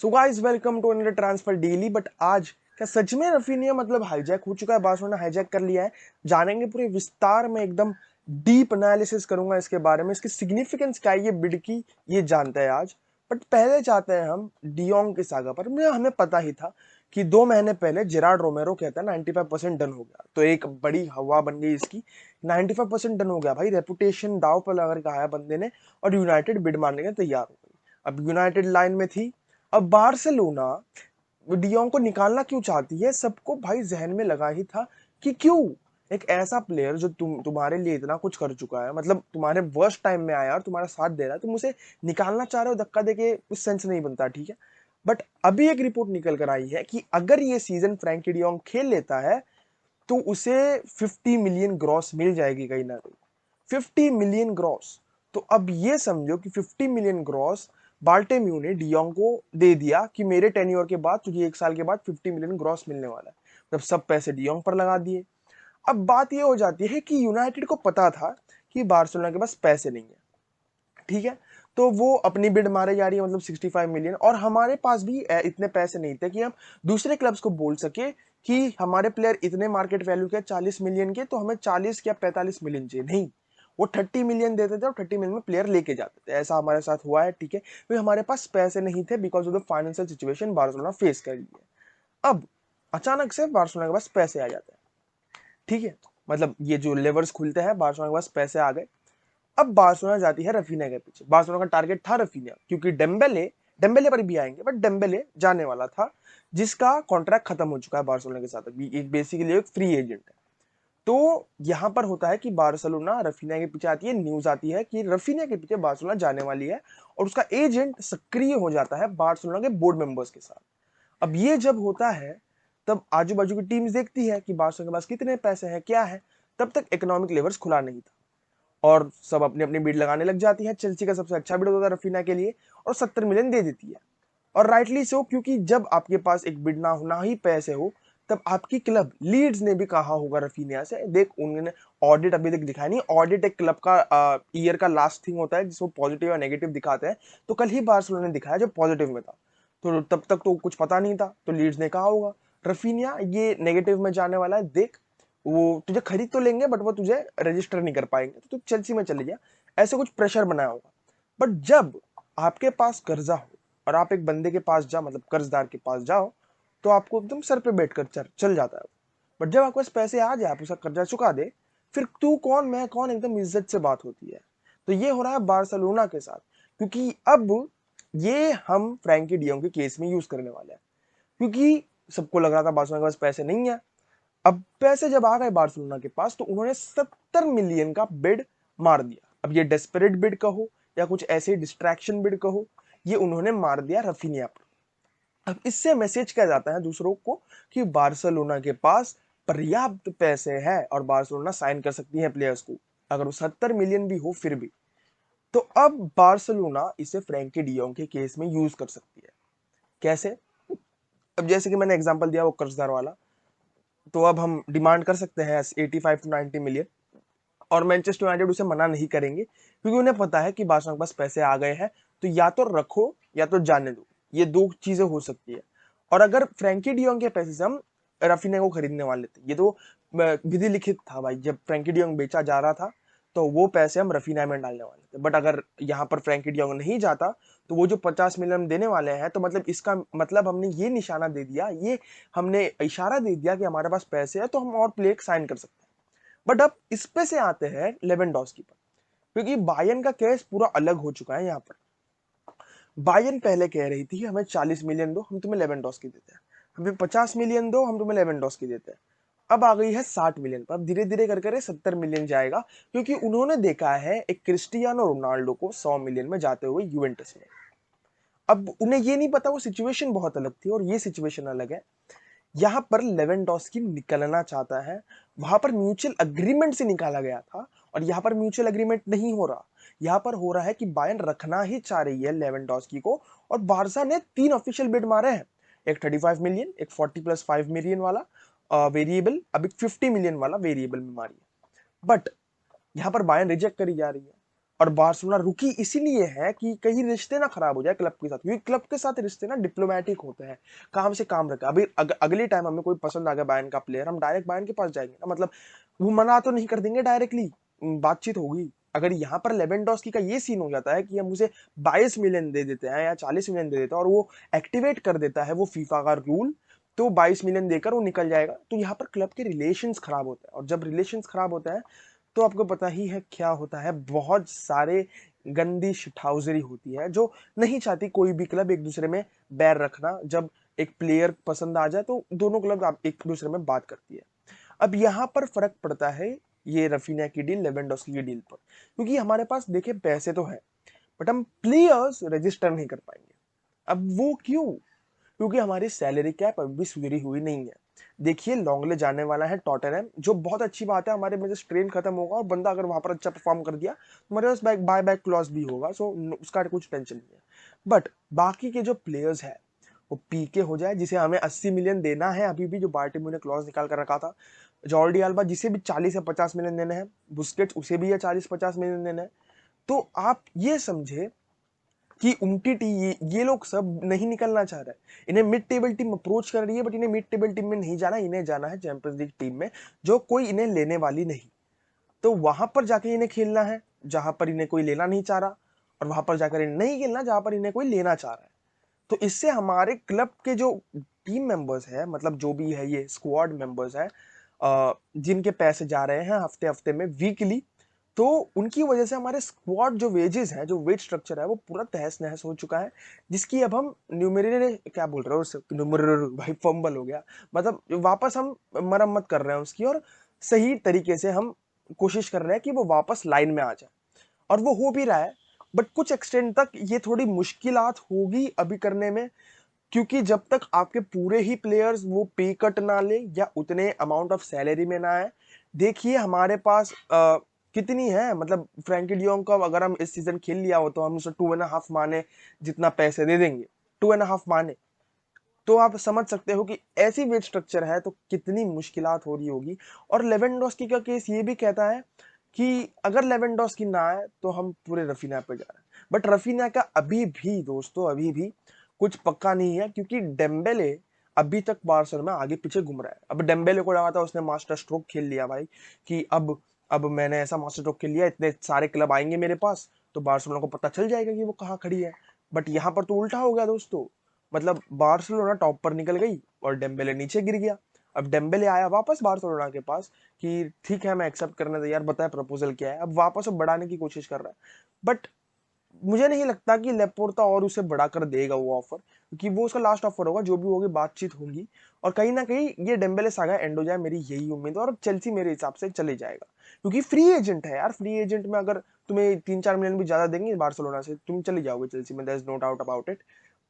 So guys welcome to another transfer daily. But आज क्या सच में रफीनिया मतलब हाईजैक हो चुका है, बार्सिलोना हाईजैक कर लिया है? जानेंगे पूरे विस्तार में, एकदम डीप एनालिसिस करूंगा इसके बारे में, इसकी सिग्निफिकेंस क्या है ये बिड की, ये जानते हैं आज। बट पहले चाहते हैं हम डियोंग की सागा पर। मुझे हमें पता ही था कि 2 महीने पहले जेरार्ड रोमेरो कहता है 95% डन हो गया, तो एक बड़ी हवा बन गई इसकी। 95% डन हो गया भाई, रेपुटेशन दाव पर लगा कहा है बंदे ने, और यूनाइटेड बिड मारने के तैयार हो गई। अब यूनाइटेड लाइन में थी। अब बार्सिलोना डियोंग को निकालना क्यों चाहती है, सबको भाई जहन में लगा ही था कि क्यों एक ऐसा प्लेयर जो तुम्हारे लिए इतना कुछ कर चुका है, मतलब तुम्हारे वर्स्ट टाइम में आया और तुम्हारा साथ दे रहा है, तुम उसे निकालना चाह रहे हो धक्का देके, कुछ सेंस नहीं बनता, ठीक है। बट अभी एक रिपोर्ट निकल कर आई है कि अगर ये सीजन फ्रैंकी डियोंग खेल लेता है तो उसे 50 मिलियन ग्रॉस मिल जाएगी कहीं ना कहीं। 50 मिलियन ग्रॉस। तो अब ये समझो कि 50 मिलियन ग्रॉस बाल्टेम्यू ने डियोंग को दे दिया कि मेरे टेन्योर के बाद तुझे 1 साल के बाद 50 मिलियन ग्रॉस मिलने वाला है। तब सब पैसे डियोंग पर लगा दिए। अब बात ये हो जाती है कि यूनाइटेड को पता था कि बार्सिलोना के पास पैसे नहीं है, ठीक है। तो वो अपनी बिड मारे जा रही है, मतलब 65 मिलियन, और हमारे पास भी इतने पैसे नहीं थे कि हम दूसरे क्लब्स को बोल सके कि हमारे प्लेयर इतने मार्केट वैल्यू के 40 मिलियन के, तो हमें 40 या 45 मिलियन चाहिए। नहीं, वो 30 मिलियन देते थे और 30 मिलियन में प्लेयर लेके जाते थे। ऐसा हमारे साथ हुआ है, ठीक है, क्योंकि हमारे पास पैसे नहीं थे because of the financial situation Barcelona face कर रही है। अब अचानक से बार्सिलोना के पास पैसे आ जाते हैं, ठीक है, मतलब ये जो लेवर्स खुलते हैं, बार्सिलोना के पास पैसे आ गए। अब बार्सिलोना जाती है रफीना के पीछे। बार्सिलोना का टारगेट था रफीना, क्योंकि डेम्बेले डेम्बेले पर भी आएंगे, बट डेम्बेले जाने वाला था, जिसका कॉन्ट्रैक्ट खत्म हो चुका है बार्सिलोना के साथ। अभी एक बेसिकली एक फ्री एजेंट है। तो यहां पर होता है कि बार्सिलोना रफीना के पीछे आती है, न्यूज आती है कि रफीना के पीछे बार्सिलोना जाने वाली है, और उसका एजेंट सक्रिय हो जाता है बार्सिलोना के बोर्ड मेंबर्स के साथ। अब ये जब होता है, तब आजू बाजू की टीम्स देखती है कि बार्सिलोना के पास कितने पैसे हैं, क्या है। तब तक इकोनॉमिक लेवर्स खुला नहीं था, और सब अपनी अपनी बिड लगाने लग जाती है। चेल्सी का सबसे अच्छा बिड होता है रफीना के लिए, और 70 मिलियन दे देती है। और राइटली सो, क्योंकि जब आपके पास एक बिड ना हो, ना ही पैसे हो, तब आपकी क्लब लीड्स ने भी कहा होगा रफीनिया से, देख उन्होंने ऑडिट अभी तक दिखाया नहीं। ऑडिट एक क्लब का ईयर का लास्ट थिंग होता है जिसको पॉजिटिव और नेगेटिव दिखाते हैं। तो कल ही बार्सिलोना ने दिखाया जो पॉजिटिव में था, तो तब तक तो कुछ पता नहीं था। तो लीड्स ने कहा होगा रफीनिया ये नेगेटिव में जाने वाला है, देख वो तुझे खरीद तो लेंगे बट वो तुझे रजिस्टर नहीं कर पाएंगे, तो तू चेल्सी में चले जा। ऐसे कुछ प्रेशर बनाया होगा। बट जब आपके पास कर्जा हो और आप एक बंदे के पास जाओ, मतलब कर्जदार के पास जाओ, तो आपको एकदम सर पे बैठ कर चल जाता है। बट जब आपके पास पैसे आ जाए, आप उसका कर्जा चुका दे, फिर तू कौन मैं कौन, एकदम इज्जत से बात होती है। तो ये हो रहा है बार्सिलोना के साथ, क्योंकि अब ये हम फ्रैंकी डियोंग के केस में यूज करने वाले हैं। क्योंकि सबको लग रहा था बार्सिलोना के पास पैसे नहीं है। अब पैसे जब आ गए बार्सिलोना के पास, तो उन्होंने 70 मिलियन का बिड मार दिया। अब ये डेस्परेट बिड कहो या कुछ ऐसे डिस्ट्रैक्शन बिड कहो, ये उन्होंने मार दिया रफीनिया पर। अब इससे मैसेज क्या जाता है दूसरों को कि बार्सिलोना के पास पर्याप्त पैसे हैं और बार्सिलोना साइन कर सकती है प्लेयर्स को, अगर वो 70 मिलियन भी हो फिर भी। तो अब बार्सिलोना इसे फ्रैंकी डियोंग के केस में यूज कर सकती है। कैसे? अब जैसे कि मैंने एग्जांपल दिया वो कर्जदार वाला, तो अब हम डिमांड कर सकते हैं 85 to 90 मिलियन, और मैनचेस्टर यूनाइटेड उसे मना नहीं करेंगे, क्योंकि उन्हें पता है कि बार्सिलोना के पास पैसे आ गए हैं। तो या तो रखो या तो जाने दो, ये दो चीजें हो सकती है। और अगर फ्रैंकी डियोंग के पैसे से हम रफीना को खरीदने वाले थे, ये तो विधि लिखित था भाई, जब फ्रैंकी डियोंग बेचा जा रहा था तो वो पैसे हम रफीना में डालने वाले थे। बट अगर यहाँ पर फ्रैंकी डियोंग नहीं जाता, तो वो जो 50 मिलियन देने वाले हैं, तो मतलब इसका मतलब हमने ये निशाना दे दिया, ये हमने इशारा दे दिया कि हमारे पास पैसे है तो हम और प्लेयर साइन कर सकते हैं। बट अब इस पे से आते हैं लेवेंडोस्की पर, क्योंकि बायन का केस पूरा अलग हो चुका है यहाँ पर। बायन पहले कह रही थी हमें 40 मिलियन दो, हम तुम्हें लेवेंडोस्की देते हैं। हमें 50 मिलियन दो, हम तुम्हें लेवेंडोस्की देते हैं। अब आ गई है 60 मिलियन पर। अब धीरे धीरे कर कर 70 मिलियन जाएगा, क्योंकि उन्होंने देखा है एक क्रिस्टियानो रोनाल्डो को 100 मिलियन में जाते हुए यूवेंटस में। अब उन्हें ये नहीं पता, वो सिचुएशन बहुत अलग थी और ये सिचुएशन अलग है। यहाँ पर लेवेंडोस्की निकलना चाहता है, वहां पर म्यूचुअल अग्रीमेंट से निकाला गया था, और यहाँ पर म्यूचुअल अग्रीमेंट नहीं हो रहा। यहाँ पर हो रहा है कि बायर्न रखना ही चाह रही है लेवेंडोस्की को, और बार्सा ने 3 ऑफिशियल बिड मारे हैं, एक 35 मिलियन, एक 40 + 5 मिलियन वाला वेरिएबल, अब एक 50 मिलियन वाला वेरिएबल में मारी है। बट यहाँ पर बायर्न रिजेक्ट करी जा रही है। और बार्सिलोना रुकी इसीलिए है कि कहीं रिश्ते ना खराब हो जाए क्लब के साथ, क्योंकि क्लब के साथ रिश्ते ना डिप्लोमेटिक होते हैं, काम से काम रखा। अभी अगले टाइम हमें कोई पसंद आ गया बायर्न का प्लेयर, हम डायरेक्ट बायर्न के पास जाएंगे ना, मतलब वो मना तो नहीं कर देंगे डायरेक्टली, बातचीत होगी। अगर यहाँ पर लेवेंडोस्की का ये सीन हो जाता है कि हम उसे 22 मिलियन दे देते हैं या 40 मिलियन दे देते हैं और वो एक्टिवेट कर देता है वो फीफा का रूल, तो 22 मिलियन देकर वो निकल जाएगा, तो यहाँ पर क्लब के रिलेशंस खराब होते हैं। और जब रिलेशंस खराब होते हैं तो आपको पता ही है क्या होता है, बहुत सारे गंदी शिटहाउजरी होती है जो नहीं चाहती कोई भी क्लब एक दूसरे में बैर रखना। जब एक प्लेयर पसंद आ जाए तो दोनों क्लब आप एक दूसरे में बात करती है। अब यहाँ पर फर्क पड़ता है ये रफीना की डील लेवेंडोस्की की डील पर, क्योंकि हमारे पास देखिए पैसे तो है बट हम प्लेयर्स रजिस्टर नहीं कर पाएंगे। अब वो क्यों? क्योंकि हमारी सैलरी कैप अभी भी सुधरी हुई नहीं है। देखिए लॉन्गले जाने वाला है टॉटनहम, जो बहुत अच्छी बात है, हमारे में से स्ट्रेन खत्म होगा और बंदा अगर वहां पर अच्छा परफॉर्म कर दिया तो हमारे पास बाय बैक क्लॉज भी होगा, सो उसका कुछ टेंशन नहीं है। बट बाकी के जो प्लेयर्स है वो पीके हो जाए, जिसे हमें 80 मिलियन देना है अभी भी, जो बार्टिमो ने क्लॉज निकाल कर रखा था। जॉर्डी अल्बा जिसे भी 40 या 50 मिलियन देने हैं, बुस्केट्स उसे भी 40-50 मिलियन देने हैं। तो आप ये समझे कि उमटीटी ये लोग सब नहीं निकलना चाह रहे हैं। इन्हें मिड टेबल टीम अप्रोच कर रही है बट इन्हें मिड टेबल टीम में नहीं जाना, इन्हें जाना है चैंपियंस लीग टीम में, जो कोई इन्हें लेने वाली नहीं। तो वहां पर जाके इन्हें खेलना है जहां पर इन्हें कोई लेना नहीं चाह रहा, और वहां पर जाकर इन्हें नहीं खेलना जहां पर इन्हें कोई लेना चाह रहा है। तो इससे हमारे क्लब के जो टीम मेंबर्स है, मतलब जो भी है ये स्क्वाड मेंबर्स है, जिनके पैसे जा रहे हैं हफ्ते हफ्ते में, वीकली, तो उनकी वजह से हमारे स्क्वाड जो वेजेस है, जो वेज स्ट्रक्चर है, वो पूरा तहस नहस हो चुका है। जिसकी अब हम न्यूमेरर क्या बोल रहे हो, न्यूमेरर भाई फंबल हो गया, मतलब वापस हम मरम्मत कर रहे हैं उसकी, और सही तरीके से हम कोशिश कर रहे हैं कि वो वापस लाइन में आ जाए, और वो हो भी रहा है। बट कुछ एक्सटेंड तक ये थोड़ी मुश्किलात होगी अभी करने में, क्योंकि जब तक आपके पूरे ही प्लेयर्स वो पे कट ना ले या उतने अमाउंट ऑफ सैलरी में ना आए। देखिए हमारे पास कितनी है, मतलब फ्रैंकी डियोंग का अगर हम इस सीजन खेल लिया हो तो हम उसे 2.5 माने जितना पैसे दे देंगे, 2.5 माने। तो आप समझ सकते हो कि ऐसी वेट स्ट्रक्चर है तो कितनी मुश्किलात हो रही होगी। और लेवेंडोस्की का केस ये भी कहता है कि अगर लेवेंडोस्की ना आए तो हम पूरे रफीना पे जा रहे हैं, बट रफीना का अभी भी दोस्तों अभी भी कुछ पक्का नहीं है, क्योंकि डेम्बेले अभी तक बार्सिलोना में आगे पीछे घूम रहा है। अब डेम्बेले को लगा था उसने मास्टर स्ट्रोक खेल लिया भाई, कि अब मैंने ऐसा मास्टर स्ट्रोक खेल लिया, इतने सारे क्लब आएंगे मेरे पास तो बार्सिलोना को पता चल जाएगा कि वो कहाँ खड़ी है। बट यहाँ पर तो उल्टा हो गया दोस्तों, मतलब बार्सिलोना टॉप पर निकल गई और डेम्बेले नीचे गिर गया। अब डेम्बेले आया वापस बार्सिलोना के पास कि ठीक है मैं एक्सेप्ट करने तैयार, बताया प्रपोजल क्या है, अब वापस वो बढ़ाने की कोशिश कर रहा है। बट मुझे नहीं लगता कि लेपोर्ता और उसे बढ़ाकर देगा वो ऑफर, क्योंकि वो उसका लास्ट ऑफर होगा, जो भी होगी बातचीत होगी, और कहीं ना कहीं ये डेम्बेले सागा एंड हो जाए, मेरी यही उम्मीद है। और चेल्सी मेरे हिसाब से चले जाएगा, क्योंकि फ्री एजेंट है यार, फ्री एजेंट में अगर तुम्हें 3-4 मिलियन भी ज्यादा देंगे बार्सिलोना से, तुम चले जाओगे चेल्सी में, there is no doubt about it.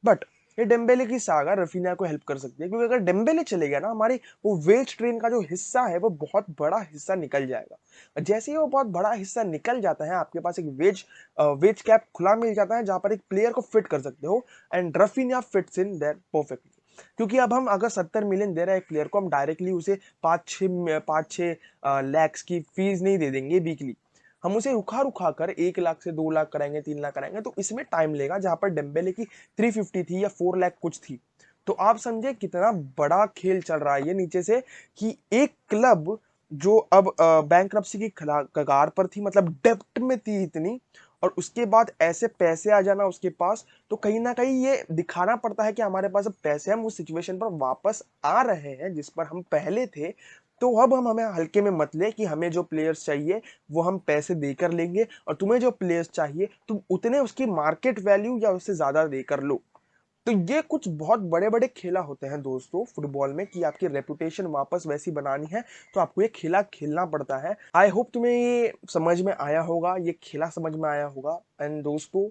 But ये डेम्बेले की सागा रफीना को हेल्प कर सकती है, क्योंकि अगर डेम्बेले चले गया ना, हमारे वो वेज ट्रेन का जो हिस्सा है वो बहुत बड़ा हिस्सा निकल जाएगा। और जैसे ही वो बहुत बड़ा हिस्सा निकल जाता है, आपके पास एक वेज कैप खुला मिल जाता है जहां पर एक प्लेयर को फिट कर सकते हो, and Rafina fits in their perfectly. क्योंकि अब हम अगर 70 मिलियन दे रहे हैं एक प्लेयर को, हम डायरेक्टली उसे 5-6 लैक्स की फीस नहीं दे देंगे वीकली, हम उसे रुखा रुखा कर 1 लाख से 2 लाख कराएंगे, 3 लाख कराएंगे, तो इसमें टाइम लेगा। जहां पर डेम्बेले की 350 थी या 4 लाख कुछ थी। तो आप समझे कितना बड़ा खेल चल रहा है ये नीचे से, कि एक क्लब जो अब बैंक्रप्सी की कगार पर थी, मतलब डेब्ट में थी इतनी, और उसके बाद ऐसे पैसे आ जाना उसके पास, तो कहीं ना कहीं ये दिखाना पड़ता है कि हमारे पास अब पैसे, हम उस सिचुएशन पर वापस आ रहे हैं जिस पर हम पहले थे। तो अब हम हमें हल्के में मत ले कि हमें जो प्लेयर्स चाहिए वो हम पैसे देकर लेंगे, और तुम्हें जो प्लेयर्स चाहिए तुम उतने उसकी मार्केट वैल्यू या उससे ज्यादा देकर लो। तो ये कुछ बहुत बड़े बड़े खेला होते हैं दोस्तों फुटबॉल में, कि आपकी रेपुटेशन वापस वैसी बनानी है तो आपको ये खेला खेलना पड़ता है। आई होप तुम्हें ये समझ में आया होगा, ये खेला समझ में आया होगा। एंड दोस्तों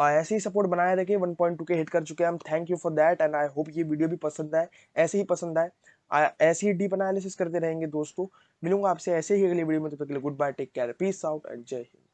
ऐसे ही सपोर्ट बनाए रखे, 1.2 के हिट कर चुके हैं हम, thank you for that. And I hope ये वीडियो भी पसंद आए, ऐसे ही पसंद आए। ऐसे ही डीप एनालिसिस करते रहेंगे दोस्तों। मिलूंगा आपसे ऐसे ही अगली वीडियो में, तब तक के लिए good bye, take care, peace out and Jai Hind.